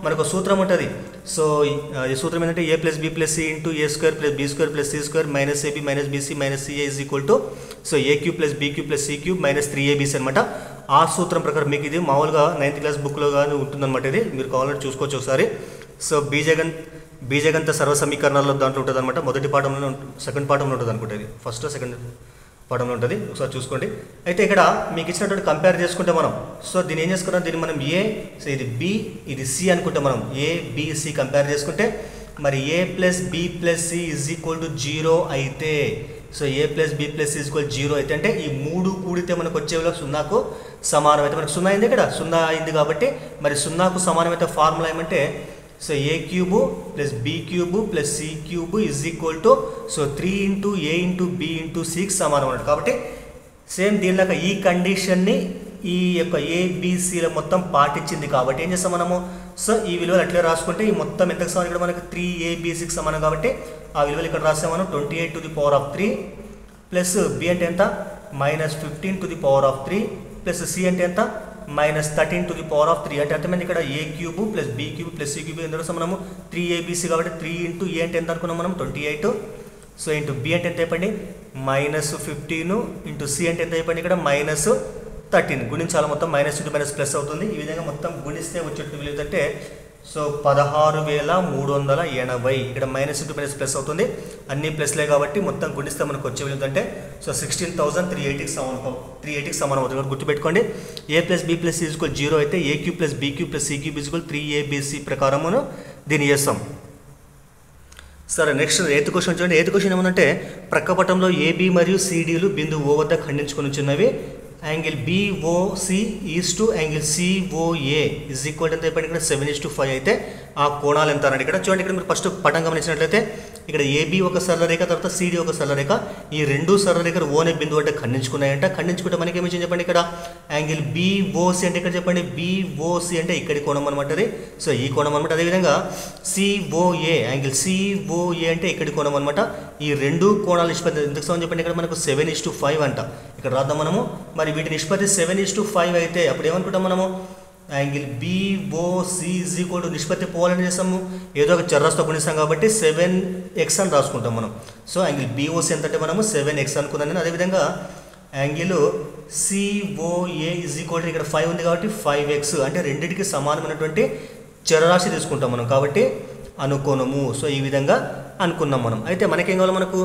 Speaker 1: మనకు సూత్రం ఉంటుంది. సో ఈ సూత్రం ఏంటంటే a + b + c × a² + b² + c² -ab - bc - ca so a³ + b³ + c³ -3abc అనమాట. ఆ సూత్రం ప్రకారం మీకు ఇది మామూలుగా 9th క్లాస్ బుక్లో కానీ ఉంటుందన్నమాట. ఇది మీరు కావాలంటే చూసుకోవచ్చు ఒకసారి. సో బీజగంత సర్వ సమీకరణాల్లో దాంట్లో ఉంటుంది అనమాట. మొదటి పాఠంలో సెకండ్ పాఠంలో ఉంటుంది అనుకుంటే ఇది ఫస్ట్ సెకండ్ పాఠంలో ఉంటుంది ఒకసారి చూసుకోండి. అయితే ఇక్కడ మీకు ఇచ్చినటువంటి కంపేర్ చేసుకుంటే మనం సో దీన్ని ఏం చేసుకున్నాం దీన్ని మనం ఏ సో ఇది బి ఇది సి అనుకుంటే మనం ABC కంపేర్ చేసుకుంటే మరి a + b + c = 0 అయితే సో a + b + c = 0 అయితే అంటే ఈ 3 కూడితే మనకు వచ్చే విలువ 0కు సమానం అయితే మనకు 0 అయింది ఇక్కడ 0 అయింది కాబట్టి మరి 0కు సమానమైతే ఫార్ములా ఏమంటే so a³ + b³ + c³ so 3 × a × b × cకి సమానం అన్నట్టు. కాబట్టి సేమ్ దీనిలాగా ఈ కండిషన్ని ఈ యొక్క ABCల మొత్తం పాటించింది కాబట్టి ఏం చేస్తాం మనము సో ఈ విలువలు అట్లే రాసుకుంటే ఈ మొత్తం ఎంతకు సమానం ఇక్కడ మనకు 3ABCకి సమానం కాబట్టి ఆ విలువలు ఇక్కడ రాసాం మనం 28⁻³ ప్లస్ b అంటే ఎంత -15⁻³ ప్లస్ c అంటే ఎంత -13⁻³ అంటే అర్థమైంది ఇక్కడ a³ + b³ + c³ ఎందుకు మనము 3ABC కాబట్టి 3 × a అంటే ఎంత అనుకున్నాం మనం 28 సో ఇంటూ b అంటే ఎంత అయిపోయింది -15 ఇంటూ c అంటే ఎంత అయిపోయింది ఇక్కడ -13 గుణించాలి మొత్తం -+ అవుతుంది. ఈ విధంగా మొత్తం గుణిస్తే వచ్చేట్టు విలువ అంటే సో 16,380 ఇక్కడ -+ అవుతుంది అన్ని ప్లస్లే కాబట్టి మొత్తం గుణిస్తే మనకు వచ్చే విలువ అంటే సో 16,380కి సమానం అవుతుంది. గుర్తుపెట్టుకోండి a + b + c = 0 అయితే a³ + b³ + c³ = 3ABC ప్రకారమును దీన్ని చేస్తాం. సరే నెక్స్ట్ 8th క్వశ్చన్ చూడండి. 8th క్వశ్చన్ ఏమంటే ప్రక్కపటంలో AB మరియు CDలు బిందువు O వద్ద ఖండించుకొని చిన్నవి angle BOC is to angle COA is equal ఎంత చెప్పండి ఇక్కడ 7:5 అయితే ఆ కోణాలు ఎంత అన్నాడు ఇక్కడ. చూడండి ఇక్కడ మీరు ఫస్ట్ పటం గమనించినట్లయితే ఇక్కడ ఏబి ఒక సరళరేఖ, తర్వాత సిడి ఒక సరళరేఖ. ఈ రెండు సరళరేఖలు ఓనే బిందువు అంటే ఖండించుకున్నాయంట. ఖండించుకుంటే మనకి ఏమి చెప్పండి ఇక్కడ యాంగిల్ బీఓసి అంటే ఇక్కడ చెప్పండి బీఓసి అంటే ఇక్కడి కోణం అనమాట అది. సో ఈ కోణం అనమాట. అదేవిధంగా సిఓఏ యాంగిల్ సిఓఏ అంటే ఇక్కడి కోణం అనమాట. ఈ రెండు కోణాల నిష్పత్తి ఎందుకు సమానం చెప్పండి ఇక్కడ మనకు 7:5 అంట. ఇక్కడ రాద్దాం మనము. మరి వీటి నిష్పత్తి 7:5 అయితే అప్పుడు ఏమనుకుంటాం మనము angle BOC is equal to నిష్పత్తి పోవాలని చేస్తాము, ఏదో ఒక చర్రస్తో గుణిస్తాం కాబట్టి 7x అని రాసుకుంటాం మనం. సో యాంగిల్ బీఓసి ఎంత అంటే మనము 7x అనుకున్నాను. అదేవిధంగా angle COA is equal to ఇక్కడ 5 ఉంది కాబట్టి 5x అంటే రెండింటికి సమానమైనటువంటి చరరాశి తీసుకుంటాం మనం కాబట్టి అనుకోనము. సో ఈ విధంగా అనుకున్నాం మనం. అయితే మనకేం కావాలి మనకు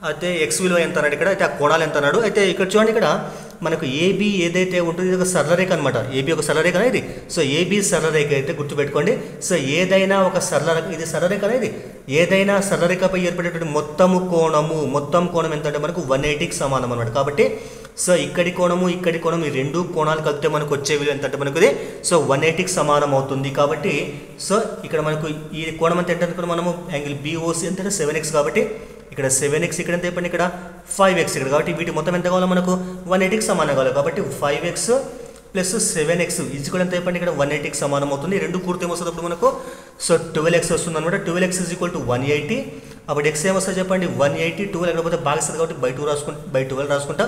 Speaker 1: అయితే ఎక్స్ విలువ ఎంత అన్నాడు ఇక్కడ, అయితే ఆ కోణాలు ఎంత అన్నాడు. అయితే ఇక్కడ చూడండి ఇక్కడ మనకు ఏబి ఏదైతే ఉంటుందో ఇది ఒక సరళరేఖ అనమాట. ఏబి ఒక సరళరేఖ అనేది. సో ఏబి సరళరేఖ అయితే గుర్తుపెట్టుకోండి. సో ఏదైనా ఒక సరళరేఖ, ఇది సరళరేఖ అనేది, ఏదైనా సరళరేఖపై ఏర్పడేటువంటి మొత్తం కోణం ఎంత అంటే మనకు 180కి సమానం అనమాట. కాబట్టి సో ఇక్కడి కోణము ఈ రెండు కోణాలు కలిపితే మనకు వచ్చే విలువ ఎంత అంటే మనకు ఇది సో 180కి సమానం అవుతుంది. కాబట్టి సో ఇక్కడ మనకు ఈ కోణం అంతా ఏంటంటే మనము యాంగిల్ బీఓసి అంటే 7x కాబట్టి ఇక్కడ 7x ఇక్కడ ఎంత చెప్పండి ఇక్కడ 5x ఇక్కడ. కాబట్టి వీటి మొత్తం ఎంత కావాలో మనకు 180కి సమానం కావాలి. కాబట్టి 5x ప్లస్ 7x ఇది కూడా ఎంత చెప్పండి ఇక్కడ 180కి సమానం అవుతుంది. రెండు కూడితే ఏమొస్తుంది అప్పుడు మనకు సో 12x వస్తుంది అనమాట. 12x is equal to 180. అప్పుడు x ఏమొస్తుంది చెప్పండి 180. 12 ఎక్కడపోతే భాగిస్తుంది కాబట్టి బై 12 రాసుకుంటా.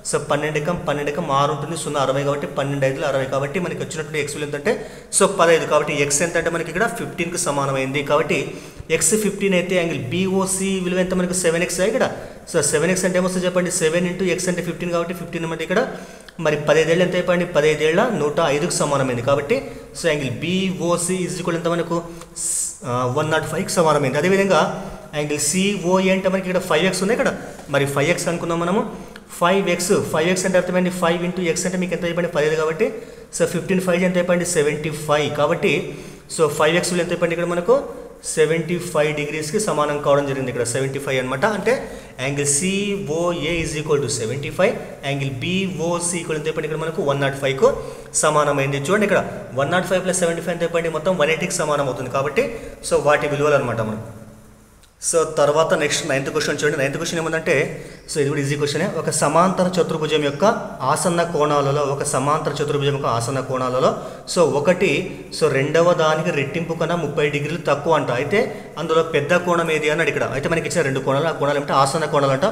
Speaker 1: సో 12 6 ఉంటుంది, 0 60 కాబట్టి 12 5 60 కాబట్టి మనకి వచ్చినటువంటి x విలువ ఎంతంటే సో 15. కాబట్టి x ఎంత అంటే మనకి ఇక్కడ 15కి సమానమైంది. కాబట్టి x 15 అయితే యాంగిల్ బీఓసి విలువ ఎంత మనకు 7x ఇక్కడ. సో 7x అంటే ఏమొస్తుంది చెప్పండి 7 ఇంటూ x అంటే 15 కాబట్టి 15 అంటే ఇక్కడ మరి 15 ఏళ్ళు ఎంత అయిపోయింది 15 ఏళ్ళ 105కి సమానమైంది. కాబట్టి so angle BOC is equal ఎంత మనకు 105కి సమానమైంది. అదేవిధంగా యాంగిల్ సిఓఏ అంటే మనకి ఇక్కడ 5x ఉంది ఇక్కడ. మరి 5x అనుకుందాం మనము. 5x అంటే అర్థమైంది 5 ఇంటూ x అంటే మీకు ఎంత అయిపోయింది 15 కాబట్టి సో 15 5 ఎంత అయిపోయింది 75. కాబట్టి సో 5x విలువ ఎంత అయిపోయింది ఇక్కడ మనకు 75 డిగ్రీస్కి సమానం కావడం జరిగింది ఇక్కడ 75 అనమాట. అంటే angle COA is equal to 75, angle BOC equal ఎంత అయిపోయింది ఇక్కడ మనకు 105కు సమానమైంది. చూడండి ఇక్కడ 105 ప్లస్ 75 ఎంత అయిపోయింది మొత్తం 180కి సమానం అవుతుంది. కాబట్టి సో వాటి విలువలు అనమాట మనం. సో తర్వాత నెక్స్ట్ 9th క్వశ్చన్ చూడండి. 9th క్వశ్చన్ ఏమందంటే సో ఇది కూడా ఈజీ క్వశ్చనే. ఒక సమాంతర చతుర్భుజం యొక్క ఆసన్న కోణాలలో సో ఒకటి సో రెండవ దానికి రెట్టింపు కన్నా 30 డిగ్రీలు తక్కువ అంట. అయితే అందులో పెద్ద కోణం ఏది అన్నాడు ఇక్కడ. అయితే మనకి ఇచ్చిన రెండు కోణాలు, ఆ కోణాలు ఏమంటే ఆసన్న కోణాలు అంట.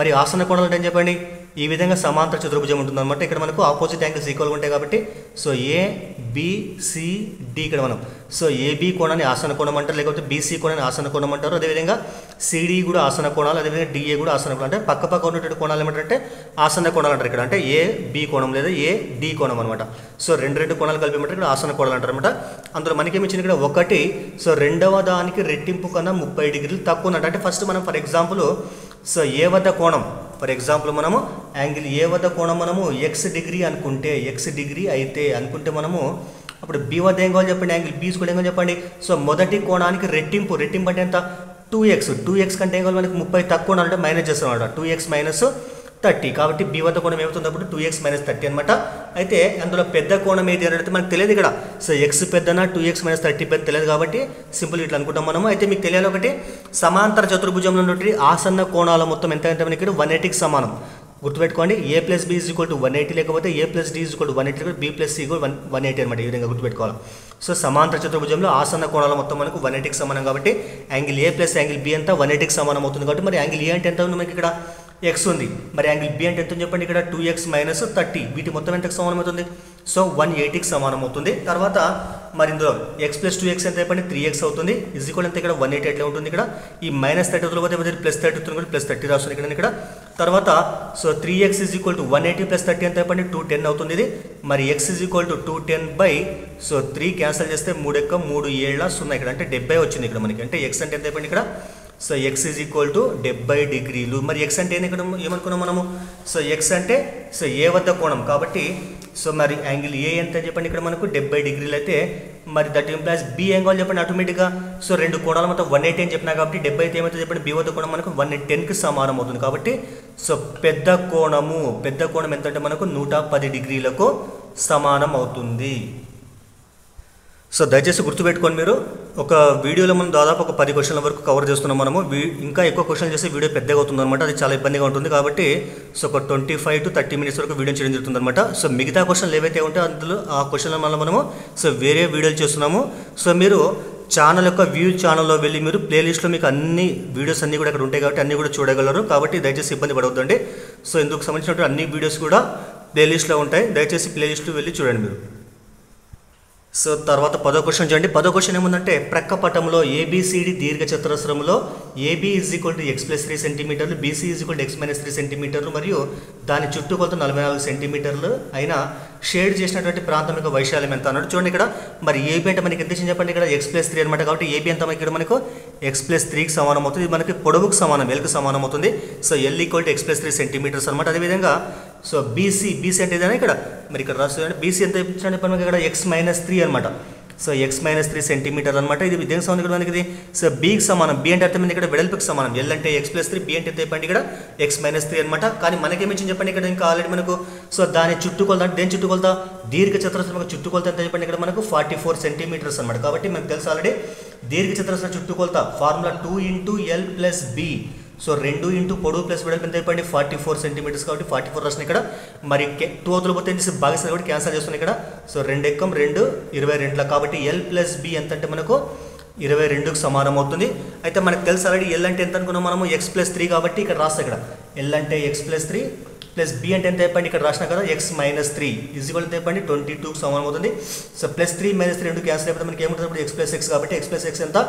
Speaker 1: మరి ఆసన్న కోణాలు అంటే ఏం చెప్పండి ఈ విధంగా సమాంతర చతుర్భుజం ఉంటుందన్నమాట. ఇక్కడ మనకు ఆపోజిట్ యాంగిల్స్ ఈక్వల్గా ఉంటాయి కాబట్టి సో ABCD ఇక్కడ మనం సో AB కోణాన్ని ఆసన కోణం అంటారు, లేకపోతే BC కోణాన్ని ఆసన కోణం అంటారు. అదేవిధంగా CD కూడా ఆసన కోణాలు, అదేవిధంగా DA కూడా ఆసన కోణాలు. అంటే పక్క ఉన్నటువంటి కోణాలు ఏమంటారంటే ఆసన కోణాలు అంటారు ఇక్కడ. అంటే AB కోణం లేదా AD కోణం అనమాట. సో రెండు కోణాలు కలిపి ఏమంటారు ఇక్కడ ఆసన కోణాలు అంటారు అనమాట. అందులో మనకేమి ఇచ్చింది ఇక్కడ ఒకటి సో రెండవ దానికి రెట్టింపు కన్నా 30 డిగ్రీలు తక్కువ ఉన్నట్టు. అంటే ఫస్ట్ మనం ఫర్ ఎగ్జాంపుల్ సో ఏ వద్ద కోణం ఫర్ ఎగ్జాంపుల్ మనము యాంగిల్ ఏ వద్ద కోణం మనము x డిగ్రీ అనుకుంటే మనము అప్పుడు B వద్ద ఏం కావాలి చెప్పండి యాంగిల్ B కూడా ఏం కావాలి చెప్పండి. సో మొదటి కోణానికి రెట్టింపు అంటే ఎంత 2x కంటే ఏం కావాలి మనకి 30 తక్కువ ఉండాలంటే మైనస్ చేస్తాం అనమాట. 2x మైనస్ 30 కాబట్టి B వద్ద కోణం ఏమవుతుంది అప్పుడు 2x మైనస్ 30 అనమాట. అయితే అందులో పెద్ద కోణం ఏది అని అంటే మనకు తెలియదు ఇక్కడ. సో x పెద్దనా 2x మైనస్ 30 పెద్ద తెలియదు కాబట్టి సింపుల్ ఇట్లా అనుకుంటాం మనము. అయితే మీకు తెలియాలి ఒకటి సమాంతర చతుర్భుజంలో ఉన్నటువంటి ఆసన్న కోణాల మొత్తం ఎంత అంటే మనకి ఇక్కడ 180కి సమానం. గుర్తుపెట్టుకోండి A+B = 180 లేకపోతే A+D = 180 లేకపోతే B+C = 180 అనమాట. ఈ విధంగా గుర్తుపెట్టుకోవాలి. సో సమాంతర చతుర్భుజంలో ఆసన్న కోణాల మొత్తం మనకు 180కి సమానం కాబట్టి angle A plus angle B అంతా 180కి సమానం అవుతుంది. కాబట్టి మరి యాంగిల్ A అంటే ఎంత ఉంది మనకి ఇక్కడ x ఉంది. మరి యాంగిల్ B అంటే ఎంత చెప్పండి ఇక్కడ 2x మైనస్ 30 వీటి మొత్తం ఎంతకు సమానం అవుతుంది సో 180కి సమానం అవుతుంది. తర్వాత మరి ఇందులో x ప్లస్ 2x ఎంత చెప్పండి 3x అవుతుంది. ఈజ్ ఈక్వల్ ఎంత ఇక్కడ 180 ఎట్లా ఉంటుంది ఇక్కడ ఈ మైనస్ 30 పోతే ప్లస్ 30 కూడా ప్లస్ 30 రాస్తుంది ఇక్కడ. తర్వాత సో 3x = 180 ప్లస్ 30 ఎంత చెప్పండి 210 అవుతుంది ఇది. మరి x = 210 సో 3 క్యాన్సిల్ చేస్తే 3 × 3 7 0 ఇక్కడ అంటే 70 వచ్చింది ఇక్కడ మనకి. అంటే x అంటే ఎంత చెప్పండి ఇక్కడ సో x = 70 డిగ్రీలు. మరి x అంటే ఇక్కడ ఏమనుకున్నాం మనము సో x అంటే సో ఏ వద్ద కోణం కాబట్టి సో మరి యాంగిల్ A ఎంత చెప్పండి ఇక్కడ మనకు 70 డిగ్రీలు అయితే మరి దట్ ఇంప్లైస్ బి ఏం కావాలి చెప్పండి ఆటోమేటిక్గా. సో రెండు కోణాలు మొత్తం 180 అని చెప్పినా కాబట్టి 70 అయితే ఏమవుతుంది చెప్పండి, బి వద్ద కోణం మనకు 110కి సమానం అవుతుంది. కాబట్టి సో పెద్ద కోణం ఎంత అంటే మనకు 110 డిగ్రీలకు సమానం అవుతుంది. సో దయచేసి గుర్తుపెట్టుకోండి, మీరు ఒక వీడియోలో మనం దాదాపు ఒక 10 క్వశ్చన్ల వరకు కవర్ చేస్తున్నాం మనము. ఇంకా ఎక్కువ క్వశ్చన్లు చేస్తే వీడియో పెద్దగా అవుతుంది అనమాట, అది చాలా ఇబ్బందిగా ఉంటుంది. కాబట్టి సో ఒక 25 to 30 minutes వరకు వీడియో చేయడం జరుగుతుంది అనమాట. సో మిగతా క్వశ్చన్లు ఏవైతే ఉంటే అందులో ఆ క్వశ్చన్ల వల్ల మనము సో వేరే వీడియోలు చేస్తున్నాము. సో మీరు ఛానల్ యొక్క ఛానల్లో వెళ్ళి మీరు ప్లేలిస్ట్లో మీకు అన్ని వీడియోస్ అన్నీ కూడా అక్కడ ఉంటాయి కాబట్టి అన్నీ కూడా చూడగలరు. కాబట్టి దయచేసి ఇబ్బంది పడవద్దండి. సో ఇందుకు సంబంధించినటువంటి అన్ని వీడియోస్ కూడా ప్లేలిస్ట్లో ఉంటాయి, దయచేసి ప్లేలిస్ట్లో వెళ్ళి చూడండి మీరు. సో తర్వాత 10వ క్వశ్చన్ చూడండి. 10వ క్వశ్చన్ ఏముందంటే, ప్రక్క పటంలో ఏబిసిడి దీర్ఘ చతురస్రంలో ఏబి x+3 సెంటీమీటర్లు, బీసీ x-3 సెంటీమీటర్లు మరియు దాని చుట్టుకొలత 44 సెంటీమీటర్లు అయినా షేడ్ చేసినటువంటి ప్రాంతం యొక్క వైశాల్యం ఎంత అన్నాడు. చూడండి ఇక్కడ మరి ఏబి అంటే మనకి ఎంత చెప్పండి, ఇక్కడ x+3 అనమాట. కాబట్టి ఏబి ఎంత ఇక్కడ మనకు x+3కి సమానం అవుతుంది. ఇది మనకి పొడవుకు సమానం, ఎల్కి సమానం అవుతుంది. సో ఎల్ x+3 సెంటీమీటర్స్ అనమాట. అదేవిధంగా సో బీసీ అంటే ఏదైనా ఇక్కడ మరి ఇక్కడ రాస్తుంది, బీసీ ఎంత ఇచ్చాడు మనకి ఇక్కడ x-3 అనమాట. సో x-3 సెంటీమీటర్ అనమాట. ఇది దేనికి సమానం ఇక్కడ మనకి, సో బీకి సమానం. బి అంటే అర్థమైంది ఇక్కడ వెడల్పుకి సమానం. ఎల్ అంటే x+3, బి అంటే ఎంత చెప్పండి ఇక్కడ x-3 అనమాట. కానీ మనకేమిచ్చింది చెప్పండి ఇక్కడ ఇంకా ఆల్రెడీ మనకు. సో దాని చుట్టుకొలత అంటే దేని చుట్టుకొలత, దీర్ఘ చతురస్రం చుట్టుకొలత ఎంత చెప్పండి ఇక్కడ మనకు 44 సెంటీమీటర్స్ అనమాట. కాబట్టి మనకు తెలుసు ఆల్రెడీ దీర్ఘ చతురస్రం చుట్టుకొలత ఫార్ములా 2 × L + B. సో 2 × పొడవు ప్లస్ వెడల్పు ఎంత చెప్పండి 44 సెంటీమీటర్స్. కాబట్టి 44 రాసిన ఇక్కడ. మరి 2 అవతల పోతే భాగిస్తారు కాబట్టి క్యాన్సల్ చేస్తున్నాయి ఇక్కడ. సో 2 × 2 22. కాబట్టి ఎల్ + బి ఎంత అంటే మనకు 22కు సమానం అవుతుంది. అయితే మనకు తెలుసు ఆల్రెడీ ఎల్ అంటే ఎంత అనుకున్నాం మనము x+3 కాబట్టి ఇక్కడ రాస్తాం. ఇక్కడ ఎల్ అంటే x+3 ప్లస్ బి అంటే ఎంత చెప్పండి ఇక్కడ రాసినా కదా x-3 ఎంత చెప్పండి 22కు సమానం అవుతుంది. సో +3 - 3 రెండు క్యాన్సల్ అయిపోతే మనకి ఏముంటుంది ఇప్పుడు x+x. కాబట్టి x+x ఎంత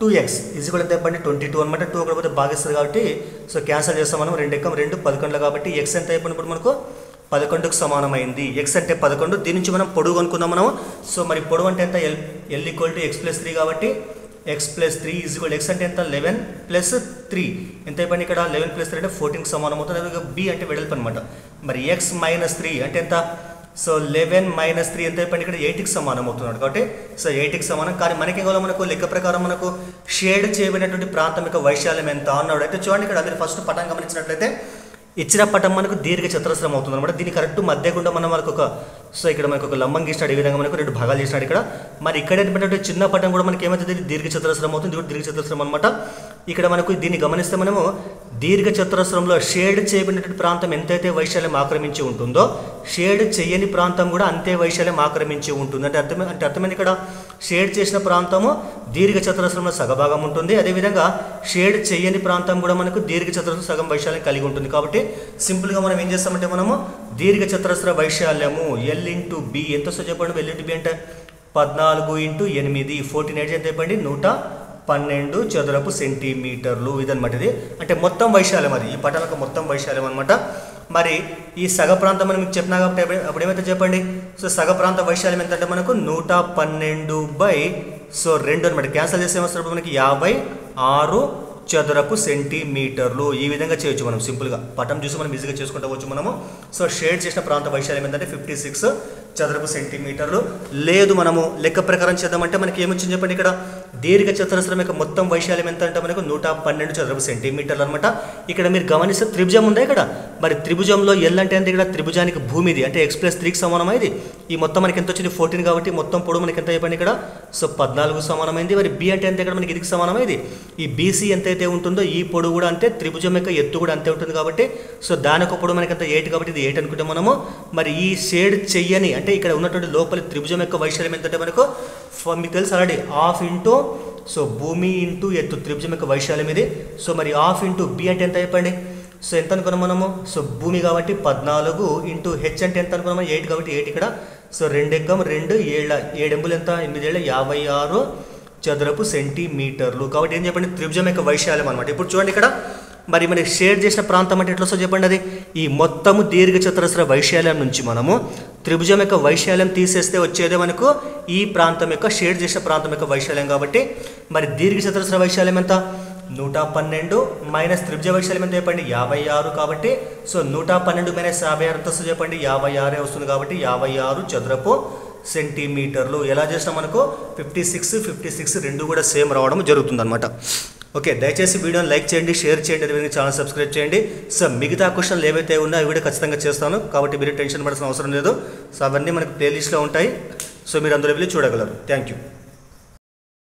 Speaker 1: 2x ఎంత చెప్పండి 22 అనమాట. 2 అక్కడ పోతే భాగిస్తుంది కాబట్టి సో క్యాన్సల్ చేస్తాం మనం. 2 × 2 11 కాబట్టి x ఎంత అయిపోయింది ఇప్పుడు మనకు 11కు సమానమైంది. x అంటే 11. దీని నుంచి మనం పొడవు అనుకుందాం మనము. సో మరి పొడవు అంటే ఎంత, ఎల్ x+3 కాబట్టి x+3 x అంటే ఎంత 11 + 3 ఎంత అయిపోయింది ఇక్కడ 11 + 3 అంటే 14కి సమానం అవుతుంది. అదే బి అంటే వెడల్పు అనమాట. మరి x-3 అంటే ఎంత, సో 11 - 3 ఎంత అయిపోయింది ఇక్కడ 8కి సమానం అవుతున్నాడు. కాబట్టి సో 8కి సమానం. కానీ మనకి కావాలి మనకు లెక్క ప్రకారం మనకు షేడ్ చేయబడినటువంటి ప్రాంతం యొక్క వైశాల్యం ఎంత అన్నాడు. అయితే చూడండి ఇక్కడ మీరు ఫస్ట్ పటం గమనించినట్లయితే ఇచ్చిన పటం మనకు దీర్ఘ చతురస్రం అవుతుంది అనమాట. దీని కరెక్ట్ మధ్య గుండా మనం మనకు ఒక సో ఇక్కడ మనకు ఒక లంబం గీసినాడు. ఈ విధంగా మనకు 2 భాగాలు చేసినాడు ఇక్కడ. మరి ఇక్కడ ఏంటంటే చిన్న పటం కూడా మనకి ఏమవుతుంది, దీర్ఘ చతురస్రం అవుతుంది. ఇది దీర్ఘ చతురస్రం అనమాట. ఇక్కడ మనకు దీన్ని గమనిస్తే మనము దీర్ఘ చతురస్రంలో షేడ్ చేయబడినటువంటి ప్రాంతం ఎంతైతే వైశాల్యం ఆక్రమించి ఉంటుందో షేడ్ చేయని ప్రాంతం కూడా అంతే వైశాల్యం ఆక్రమించి ఉంటుంది. అంటే అర్థమైంది ఇక్కడ షేడ్ చేసిన ప్రాంతము దీర్ఘ చతురస్రంలో సగభాగం ఉంటుంది. అదేవిధంగా షేడ్ చేయని ప్రాంతం కూడా మనకు దీర్ఘ చతురస్రం సగం వైశాల్యం కలిగి ఉంటుంది. కాబట్టి సింపుల్గా మనం ఏం చేస్తామంటే మనము దీర్ఘ చతురస్ర వైశాల్యము L × B ఎంత వస్తుందో చెప్పండి. L × B అంటే 14 × 8 14 ఎంత చెప్పండి 112 చదరపు సెంటీమీటర్లు. ఇదనమాట. ఇది అంటే మొత్తం వైశాల్యం, అది ఈ పటాలకు మొత్తం వైశాల్యం అనమాట. మరి ఈ సగ ప్రాంతం మనం మీకు చెప్పినా కాబట్టి అప్పుడు ఏమైతే చెప్పండి, సో సగ ప్రాంత వైశాల్యం ఎంతంటే మనకు 112/2 అనమాట. క్యాన్సల్ చేస్తే ఏమొస్తారు మనకి 56 చదరపు సెంటీమీటర్లు. ఈ విధంగా చేయొచ్చు మనం సింపుల్గా. పటం చూసి మనం ఈజీగా చేసుకుంటూ వచ్చు మనము. సో షేడ్ చేసిన ప్రాంత వైశాల్యం ఏంటంటే 56 చదరపు సెంటీమీటర్లు. లేదు మనము లెక్క ప్రకారం చేద్దామంటే మనకి ఏమొచ్చింది చెప్పండి, ఇక్కడ దీర్ఘ చతురస్రం యొక్క మొత్తం వైశాల్యం ఎంత అంటే మనకు 112 చదరపు సెంటీమీటర్లు అనమాట. ఇక్కడ మీరు గమనిస్తే త్రిభుజం ఉందా ఇక్కడ. మరి త్రిభుజంలో ఎల్ అంటే ఎంత ఇక్కడ త్రిభుజానికి భూమి ఇది అంటే x+3కి సమానమైంది. ఈ మొత్తం మనకి ఎంత వచ్చింది 14 కాబట్టి మొత్తం పొడవు మనకి ఎంత అయిపోయింది ఇక్కడ సో 14కు సమానమైంది. మరి బి అంటే ఎంత ఇక్కడ మనకి ఇదికి సమానమైంది. ఈ బీసీ ఎంతైతే ఉంటుందో ఈ పొడవు కూడా అంతే, త్రిభుజం యొక్క ఎత్తు కూడా అంతే ఉంటుంది. కాబట్టి సో దాని ఒక పొడవు మనకి ఎంత 8 కాబట్టి ఇది 8 అనుకుంటే మనము. మరి ఈ షేడ్ చెయ్యని అంటే ఇక్కడ ఉన్నటువంటి లోపలి త్రిభుజం యొక్క వైశాల్యం ఎంతంటే మనకు మీకు తెలుసు ఆల్రెడీ 1/2 సో భూమి × ఎత్తు త్రిభుజం యొక్క వైశాల్యం ఇది. సో మరి 1/2 బి అంటే ఎంత చెప్పండి, సో ఎంత అనుకున్నాం మనము, సో భూమి కాబట్టి 14 × హెచ్ అంటే ఎంత అనుకున్నాము 8 కాబట్టి 8 ఇక్కడ. సో 2 × 2 7 ఎంబులు ఎంత 8 56 చదరపు సెంటీమీటర్లు. కాబట్టి ఏం చెప్పండి త్రిభుజం యొక్క వైశాల్యం అనమాట. ఇప్పుడు చూడండి ఇక్కడ మరి షేడ్ చేసిన ప్రాంతం అంటే ఎట్లా వస్తుందో చెప్పండి. అది ఈ మొత్తము దీర్ఘ చతురస్ర వైశాల్యం నుంచి మనము త్రిభుజం యొక్క వైశాల్యం తీసేస్తే వచ్చేదే మనకు ఈ ప్రాంతం యొక్క షేడ్ చేసిన ప్రాంతం యొక్క వైశాల్యం. కాబట్టి మరి దీర్ఘ చతురస్ర వైశాల్యం ఎంత 112 మైనస్ త్రిభుజ వైశాల్యం ఎంత చెప్పండి 56. కాబట్టి సో 112 - 56 ఎంత వస్తుంది చెప్పండి 56 వస్తుంది. కాబట్టి 56 చదరపు సెంటీమీటర్లు. ఎలా చేసినా మనకు 56 రెండు కూడా సేమ్ రావడం జరుగుతుందన్నమాట. ఓకే, దయచేసి వీడియోని లైక్ చేయండి, షేర్ చేయండి, అదేవిధంగా ఛానల్ సబ్స్క్రైబ్ చేయండి. సో మిగతా క్వశ్చన్లు ఏవైతే ఉన్నాయో అవి కూడా ఖచ్చితంగా చేస్తాను, కాబట్టి మీరు టెన్షన్ పడాల్సిన అవసరం లేదు. సో అవన్నీ మనకు ప్లేలిస్ట్లో ఉంటాయి, సో మీరు అందులో వెళ్ళి చూడగలరు. Thank you.